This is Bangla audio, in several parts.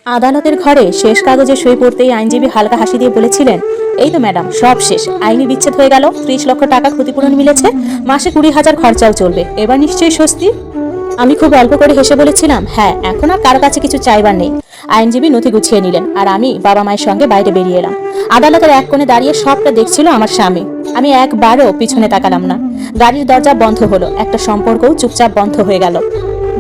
আদালতের ঘরে শেষ কাগজে সই পড়তেই আইনজীবী হালকা হাসি দিয়ে বলেছিলেন, এই তো ম্যাডাম, সব শেষ, আইনি বিচ্ছেদ হয়ে গেল, 30 লক্ষ টাকা ক্ষতিপূরণ মিলেছে, মাসে 20,000 খরচাও চলবে, এবার নিশ্চয়ই স্বস্তি। আমি খুব অল্প করে হেসে বলেছিলাম, হ্যাঁ, এখন আর কারো কাছে কিছু চাইবার নেই। আইনজীবী নথি গুছিয়ে নিলেন আর আমি বাবা মায়ের সঙ্গে বাইরে বেরিয়ে এলাম। আদালতের এক কোণে দাঁড়িয়ে সবটা দেখছিল আমার স্বামী। আমি একবারও পিছনে তাকালাম না। গাড়ির দরজা বন্ধ হলো, একটা সম্পর্কও চুপচাপ বন্ধ হয়ে গেল।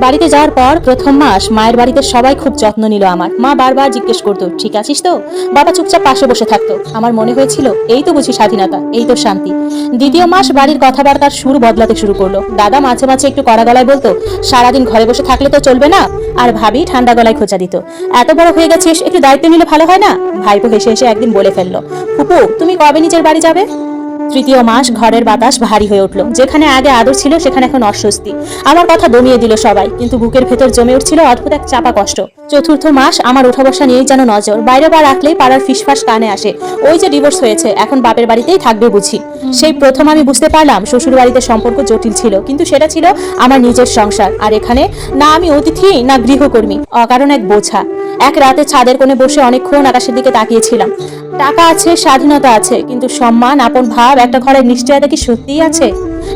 বাড়িতে যাওয়ার পর প্রথম মাস মায়ের বাড়িতে সবাই খুব যত্ন নিল আমার। মা বারবার জিজ্ঞেস করতো, ঠিক আছিস তো? বাবা চুপচাপ পাশে বসে থাকতো। আমার মনে হয়েছিল এই তো বুঝি স্বাধীনতা, এই তো শান্তি। দ্বিতীয় মাস বাড়ির কথাবার্তার সুর বদলাতে শুরু করলো। দাদা মাঝে মাঝে একটু কড়া গলায় বলতো, সারাদিন ঘরে বসে থাকলে তো চলবে না। আর ভাবি ঠান্ডা গলায় খোঁচা দিত, এত বড় হয়ে গেছিস, একটু দায়িত্ব নিলে ভালো হয় না? ভাইপো হেসে হেসে একদিন বলে ফেললো, ফুপু তুমি কবে নিজের বাড়ি যাবে? তৃতীয় মাস ঘরের বাতাস ভারী হয়ে উঠলো। যেখানে আগে আদর ছিল সেখানে এখন অস্বস্তি। আমার কথা দমিয়ে দিল সবাই, কিন্তু বুকের ভেতর জমে উঠছিল অদ্ভুত এক চাপা কষ্ট। চতুর্থ মাস আমার উঠা বসা নিয়েই যেন নজর। বাইরে পা রাখলেই পাড়ার ফিসফাস কানে আসে, ওই যে ডিভোর্স হয়েছে, এখন বাপের বাড়িতেই থাকবে বুঝি। সেই প্রথম আমি বুঝতে পারলাম শ্বশুর বাড়িতে সম্পর্ক জটিল ছিল, কিন্তু সেটা ছিল আমার নিজের সংসার। আর এখানে না আমি অতিথি না গৃহকর্মী, অকারণ এক বোঝা। এক রাতে ছাদের কোণে বসে অনেকক্ষণ আকাশের দিকে তাকিয়েছিলাম। টাকা আছে, স্বাধীনতা আছে, কিন্তু সম্মান, আপন ভাব, একটা ঘরের নিশ্চয়তা কি সত্যিই আছে?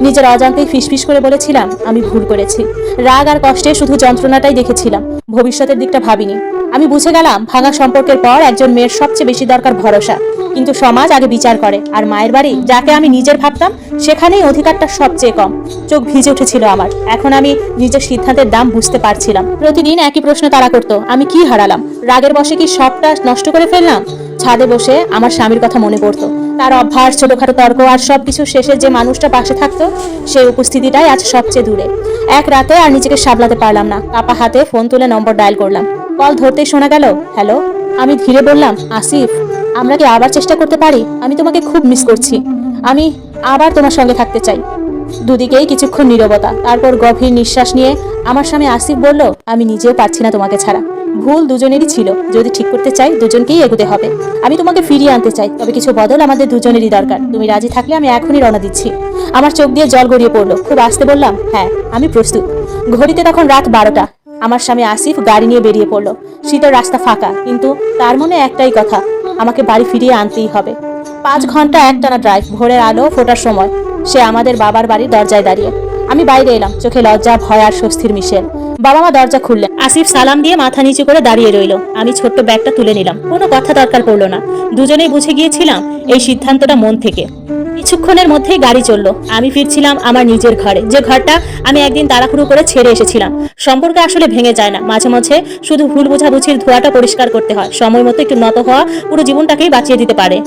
নিজের অজান্তেই ফিসফিস করে বলেছিলাম, আমি ভুল করেছি। রাগ আর কষ্টে শুধু যন্ত্রণাটাই দেখেছিলাম, ভবিষ্যতের দিকটা ভাবিনি। আমি বুঝে গেলাম ভাঙা সম্পর্কের পর একজন মেয়ের সবচেয়ে বেশি দরকার ভরসা। কিন্তু সমাজ আগে বিচার করে, আর মায়ের বাড়ি, যাকে আমি নিজের ভাবতাম, সেখানেই অধিকারটা সবচেয়ে কম। চোখ ভিজে উঠেছিল আমার। এখন আমি নিজের সিদ্ধান্তের দাম বুঝতে পারছিলাম। প্রতিদিন একই প্রশ্ন তারা করতো, আমি কি হারালাম? রাগের বশে কি সবটা নষ্ট করে ফেললাম? ছাদে বসে আমার স্বামীর কথা মনে পড়তো। তার অভ্যাস, ছোটখাটো তর্ক, আর সবকিছু শেষে যে মানুষটা পাশে থাকতো, সেই উপস্থিতিটাই আজ সবচেয়ে দূরে। এক রাতে আর নিজেকে সামলাতে পারলাম না, কাপা হাতে ফোন তুলে নম্বর ডায়াল করলাম। কল ধরতেই শোনা গেল, হ্যালো। আমি ধীরে বললাম, আসিফ, আমরা কি আবার চেষ্টা করতে পারি? আমি তোমাকে খুব মিস করছি, আমি আবার তোমার সঙ্গে থাকতে চাই। দুদিকেই কিছুক্ষণ নীরবতা, তারপর গভীর নিঃশ্বাস নিয়ে আমার স্বামী আসিফ বলল, আমি নিজেও পারছি না তোমাকে ছাড়া। ভুল দুজনেরই ছিল, যদি ঠিক করতে চাই দুজনকেই এগোতে হবে। আমি তোমাকে ফিরিয়ে আনতে চাই, তবে কিছু বদল আমাদের দুজনেরই দরকার। তুমি রাজি থাকলে আমি এখনই রওনা দিচ্ছি। আমার চোখ দিয়ে জল গড়িয়ে পড়লো। খুব আস্তে বললাম, হ্যাঁ, আমি প্রস্তুত। ঘড়িতে তখন রাত 12টা। আমার স্বামী আসিফ গাড়ি নিয়ে বেরিয়ে পড়লো। শীতের রাস্তা ফাঁকা, কিন্তু তার মনে একটাই কথা, আমাকে বাড়ি ফিরিয়ে আনতেই হবে। 5 ঘন্টা একটানা ড্রাইভ, ভোরের আলো ফোটার সময় সে আমাদের বাবার বাড়ির দরজায় দাঁড়িয়ে। আমি বাইরে এলাম, চোখে লজ্জা, ভয় আর স্বস্তির মিশেল। বাবা মা দরজা খুললেন। আসিফ সালাম দিয়ে মাথা নিচু করে দাঁড়িয়ে রইল। আমি ছোট্ট ব্যাগটা তুলে নিলাম। কোনো কথা দরকার পড়লো না, দুজনেই বুঝে গিয়েছিলাম এই সিদ্ধান্তটা মন থেকে। কিছুক্ষণের মধ্যেই গাড়ি চললো। আমি ফিরছিলাম আমার নিজের ঘরে, যে ঘরটা আমি একদিন তাড়াহুড়ো করে ছেড়ে এসেছিলাম। সম্পর্ক আসলে ভেঙে যায় না, মাঝে মাঝে শুধু ভুল বোঝাবুঝির ধোঁয়াটা পরিষ্কার করতে হয়। সময় মতো একটু নত হওয়া পুরো জীবনটাকেই বাঁচিয়ে দিতে পারে।